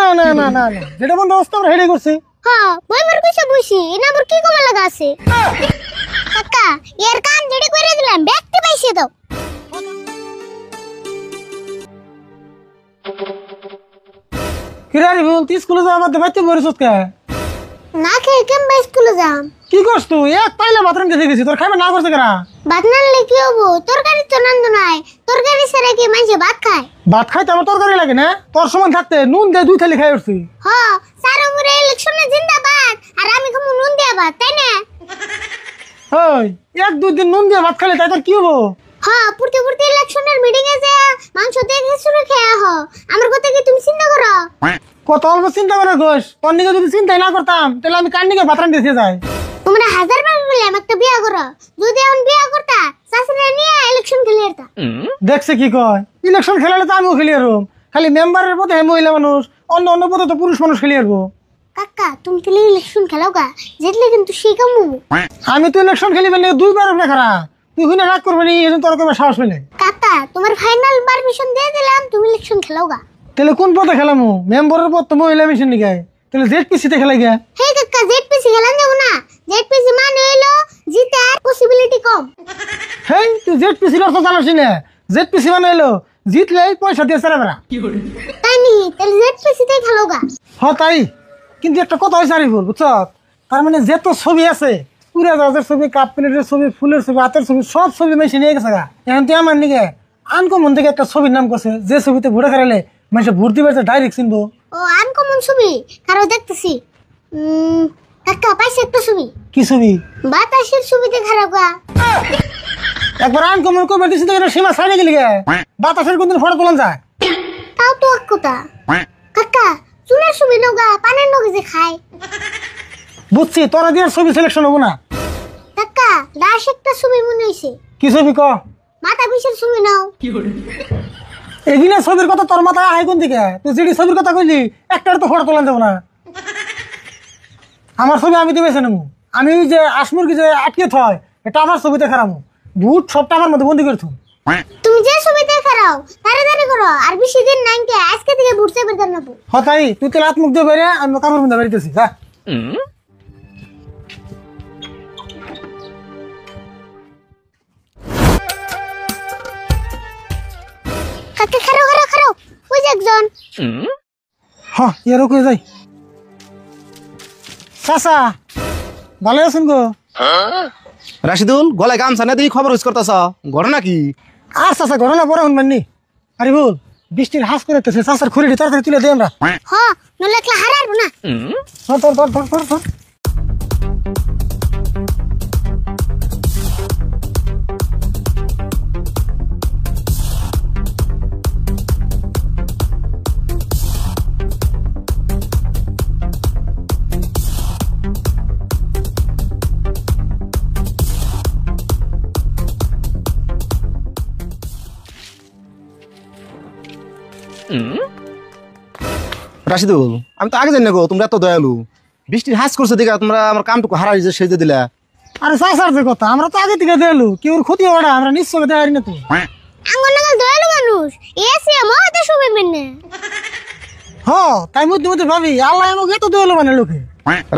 না না না না যেটা বন্দোবস্ত আমরা হেডে করছি। হ্যাঁ বইবার কইছে বইছি এনা আবার কি কমা লাগা আছে কাকা এর কাম যেটা কইরা দিলাম ব্যক্তি পাইছে দাও। কিরারি বল তুই স্কুলে যাওয়ার মধ্যে বাইতে বরিস কে? না খেয়ে কেমন স্কুলে যাম? কি করছ তুই? এক পাইলে বাথরুম গেছে গেছি তোর খাইবে না করছে কেরা? ভাত নানলে কি হবো? তরকারি তো নান্দ নাই, তরকারি ছাড়া কি মানুষে ভাত খায়? ভাত খাইতে আমার তরকারি লাগে না? তোর সমান থাকতে নুন দিয়ে 2 থালি খাই উঠছি। হ্যাঁ স্যার আমরে ইলেকশনে জিন্দাবাদ আর আমি খামু নুন দিয়া ভাত, তাই না? ওই 1-2 দিন নুন দিয়ে ভাত খাইলে তাই তোর কি হবো? হ্যাঁ পুরতে পুরতে ইলেকশনের মিটিং এ যা মাংস দিয়ে খিচুড়ি খেয়া হ। আমার কথা কি তুমি চিন্তা করো? কত অল্প চিন্তা করে গোস, তোর নিকে যদি চিন্তাই না করতাম তাহলে আমি কার নিকে বাথরুম দিতে যাই। তোমরা 1000 বার বললাম একটা বিয়া করো, যদি এখন বিয়া করতা শাশুড়ি নিয়ে ইলেকশন খেলে যেতা। দেখছে কি কয়? ইলেকশন খেলালে তো আমিও খেলি আরব, খালি মেম্বারের পদে মহিলা মানুষ, অন্য অন্য পদে তো পুরুষ মানুষ খেলি আরব। কাকা তুমি তাহলে ইলেকশন খেলাও গা, জিতলে কিন্তু সেই কামু। আমি তো ইলেকশন খেলি মানে 2 বার না খারা, তুই হুনে রাগ করবি নি, এজন্য তোর কবে সাহস পেলে। কাকা তোমার ফাইনাল পারমিশন দিয়ে দিলাম, তুমি ইলেকশন খেলাও গা। তাহলে কোন পদে খেলামু? মেম্বারের পদ তো মহিলা মিশন নিকে, তাহলে জেডপিসিতে খেলাই গে। হে কাকা জেডপিসি খেলান যাবো না, জেডপিসি মানে হইলো জিতার পসিবিলিটি কম। হেই তুই জেডপিসির অর্থ জানিস না? জেডপিসি মানে হলো জিতলে পয়সা দিয়ে চালা বেড়া। তাই নি? তাহলে জেডপিসিতেই খেলাও গা। হ্যাঁ তাই, কিন্তু একটা কথা হয়েছে আরিফ বুঝছ, তার মানে যত ছবি আছে পুরা জাহাজের ছবি, কাপ প্লেটের ছবি, ফুলের ছবি, হাতের ছবি, সব ছবি মেশিন নিয়ে গেছে গা। এখন তুই আমার নিকে আনকমন থেকে একটা ছবির নাম করছে, যে ছবিতে ভোটে খারালে মানুষ ভোট দিবে ডাইরেক্ট চিনবো। ও আনকমন ছবি কারো দেখতেছি। কাকা পাইছে একটা ছবি। কি ছবি? বাতাসের ছবিতে খারাপ গা। একবার আনকমন করবে দিছি তো সীমা ছাড়ে গেলি গে, বাতাসের কোনদিন ফটো তোলা যায়? তাও তো এক কথা। কাকা চুলের ছবি নাও গা, পানের নগে যে খায়। বুঝছি, তোরা দিয়ে ছবি সিলেকশন হবো না। কাকা লাশ একটা ছবি মনে হইছে। কি ছবি ক? মাথা পিছের ছবি নাও। এগিনে ছবির কথা তোর মাথায় আয় কোন দিকে? তুই যেটি ছবির কথা কইলি একটার তো ফটো তোলা যাবো না। আমার ছবি আমি দিবেছে নেবো, আমি যে আসমুরগি যে আটকে থয় এটা আমার ছবিতে খারামো, ভূত সবটা আমার মধ্যে বন্দি করছো। তুমি যে ছবিতে খারাও তাড়াতাড়ি করো, আর বেশি দিন নাই কে, আজকে থেকে বুঝতে পারতাম না। হ্যাঁ তাই, তুই তো রাত মুখ দিয়ে বেরে আমি কাপড় মধ্যে বেরিতেছি। যা কাকা খারাও খারাও খারাও, ওই যে একজন। হ্যাঁ এরও কয়ে যাই। চাচা ভালো আছেন গো? রাশিদুল গলায় গামছা না দিয়ে খবর ইউজ করতেছ, ঘটনা কি? আর চাচা ঘটনা পরে শুনবেননি। আরে বল বৃষ্টির হাস করে চাচার খুঁড়ি তাড়াতাড়ি তুলে দেয় আমরা। হ্যাঁ নলে একলা হারাবো না। ধর ধর ধর ধর ধর ধর। রাশিদুল আমি তো আগে জানি না গো তোমরা এত দয়ালু, বৃষ্টির হাস করছে দেখে তোমরা আমার কামটুকু হারাই যে সেজে দিলা। আরে চাচার যে কথা, আমরা তো আগে থেকে দেয়ালু, কেউ ক্ষতি হবে না, আমরা নিশ্চয় দেয় না তো। আঙ্গন নাগাল দয়ালু মানুষ এসে মহাতে শুবে মেনে। হ্যাঁ তাই মধ্যে মধ্যে ভাবি আল্লাহ আমাকে এত দেয়ালু মানে লোকে।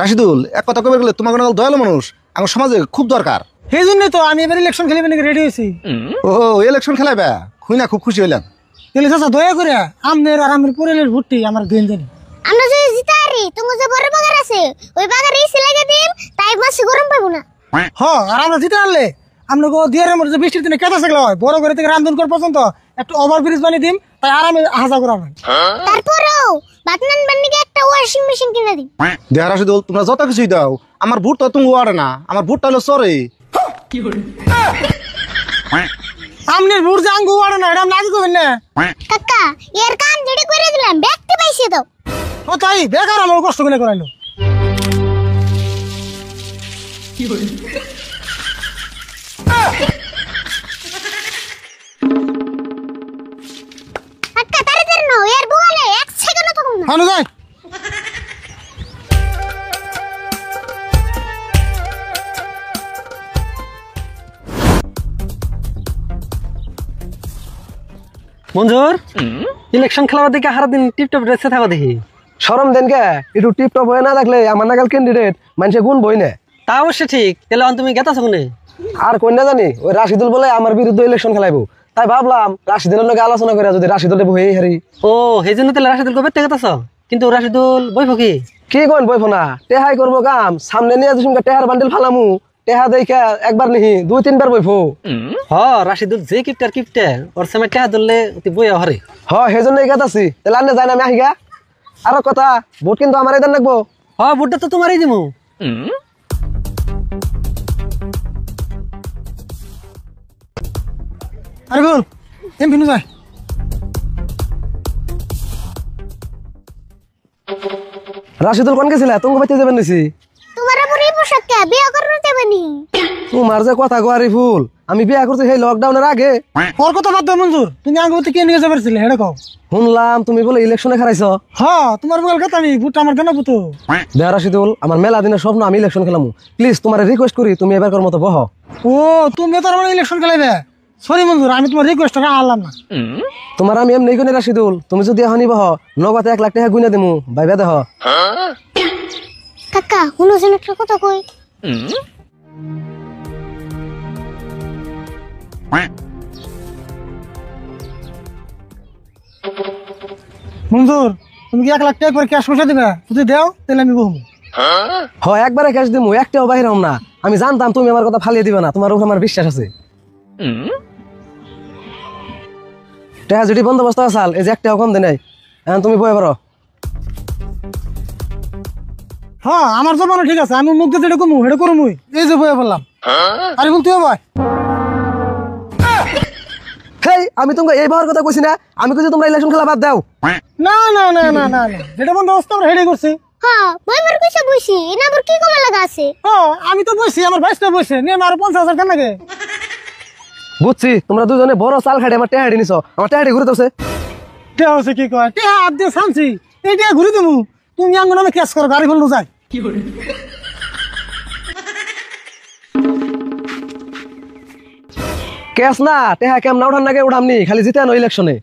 রাশিদুল এক কথা কবে গেলে তোমার দয়ালু মানুষ আমার সমাজে খুব দরকার। সেই জন্যই তো আমি এবার ইলেকশন খেলিবে নাকি রেডি হয়েছি। ও ইলেকশন খেলাইবা, খুই না খুব খুশি হইলাম। তাহলে চাচা দয়া করে আমনের আর আমার পরিবারের ভোটটি আমার দিন জানি। আমরা যদি জিতারি তোমার যে বড় বাগার আছে ওই বাগারে এসে লাগিয়ে দিম, তাই মাসে গরম পাবো না। হ্যাঁ আর আমরা জিতে আনলে আমরা দিয়ারের মধ্যে বৃষ্টির দিনে কেটে থাকলে হয়, বড় করে থেকে রামধনকর পর্যন্ত একটা ওভার ব্রিজ বানিয়ে দিম, তাই আরামে হাজা করা হয়। তারপরেও বাতনান বান্নিকে একটা ওয়াশিং মেশিন কিনে দিই। দেখ রাশিদুল তোমরা যত কিছুই দাও আমার ভোট তো তুমি ওয়ারে না, আমার ভোটটা হলো সরে। আমনের ভোট যে আঙ্গু ওয়াড়ে না, এটা আমি আগে করবেন না। কাকা এর কাম যেটা করে দিলাম ব্যক্তি পাইছে তো। ও তাই বেকার আমার কষ্ট করে করাইলো। কাকা তাড়াতাড়ি নাও, এর বুয়ালে এক সেকেন্ড থাকুম না। হানো যাই। মঞ্জুর ইলেকশন খেলাবার দিকে হারা দিন টিপটপ ড্রেসে থাকো দেখি। শরম দেন কে একটু টিপটপ হয়ে না থাকলে আমার নাগাল ক্যান্ডিডেট মানুষে গুণ বই না। তা অবশ্য ঠিক, তাহলে তুমি গেতাছো কোনে? আর কন্যা জানি ওই রাশিদুল বলে আমার বিরুদ্ধে ইলেকশন খেলাইবো, তাই ভাবলাম রাশিদুলের লগে আলোচনা করে যদি রাশিদুলে বই হারি। ও সেই জন্য তাহলে রাশিদুল কবে থেকে গেতাছ? কিন্তু রাশিদুল বইব কি? কি কোন বইফো না, টেহাই করবো কাম, সামনে নিয়ে দুসুমকে টেহার বান্ডিল ফালামু, টেহা দেখা একবার নিহি 2-3 বার বইফো। হ রাশিদুল যে কিপটার ওর সময় টেহা ধরলে বই হরে। সেই জন্য গেতাছি, তাহলে আনে যাই না আমি আহিগা। আরো কথা, ভোট কিন্তু আমার এদের লাগবো। হ ভোটটা তো তোমারই দিমু। আরে বল এমপি নু যায়। রাশিদুল কোন গেছিলা? তুমি বাইতে যাবেন নিছি। তোমার আবার এই পোশাক কে বিয়া করতে দেবেনি? তোমার যে কথা গোয়ারি ফুল, আমি বিয়া করছি সেই লকডাউনের আগে। ওর কথা বাদ দাও মঞ্জুর, তুমি আঙ্গুতে কে নিয়ে যাবার ছিলে হেডে কও। শুনলাম তুমি বলে ইলেকশনে খারাইছ। তোমার বল কথা আমি ভোট আমার কেন বুতো। দেহ রাশিদুল, আমার মেলা দিনের স্বপ্ন আমি ইলেকশন খেলামু, প্লিজ তোমার রিকোয়েস্ট করি তুমি এবারকার মতো বহ। ও তুমি তো আমার ইলেকশন খেলাইবে? সরি মঞ্জুর, আমি তোমার রিকোয়েস্ট আনলাম না। তোমার আমি এমনি গুনে রাশিদুল, তুমি যদি এখনই বহ নগদে 1 লাখ টাকা গুনে দিমু, ভাইবা দেহ। কাকা শুনোছেন একটা কথা কই? মঞ্জুর তুমি কি 1 লাখ টাকা করে ক্যাশ পয়সা দিবে? যদি দাও তাহলে আমি বহবো। একবারে ক্যাশ দিমু, একটাও বাহির হম না। আমি জানতাম তুমি আমার কথা ফালিয়ে দিবে না, তোমার উপর আমার বিশ্বাস আছে। টাকা যদি বন্দোবস্ত আসাল, এই যে একটাও কম দে নাই, এখন তুমি বয়ে পারো। আমার জমানো ঠিক আছে, আমি মুখ দিয়ে কমু হেডে করমুই, এই যে বয়ে বললাম। আরে বল তুই ভাই। হেই আমি তোমাকে এই ভাবার কথা কইছি না, আমি কইছি তোমরা ইলেকশন খেলা বাদ দাও। না না না না না না, যেটা বন্দোবস্ত আমরা হেডে করছি। বইবার কইছে বইছি, এনা আবার কি কমা লাগা আছে? আমি তো বসছি, আমার ভাইসটা বসছে, নিয়ে আমার 50,000 কেন লাগে? বুঝছি তোমরা দুজনে বড় চাল খাড়ি আমার টেহাড়ি নিছো, আমার টেহাড়ি ঘুরে দছে। টেহা হচ্ছে কি কয়, টেহা হাত দিয়ে শানছি, এই টেহা ঘুরে দেবো। তুমি আঙ্গুন আমি ক্যাশ করো, গাড়ি ফেললো যায়। ক্যাশ না টেহা কেমন উঠান নাগে উঠামনি, খালি জিতে আনো ইলেকশনে।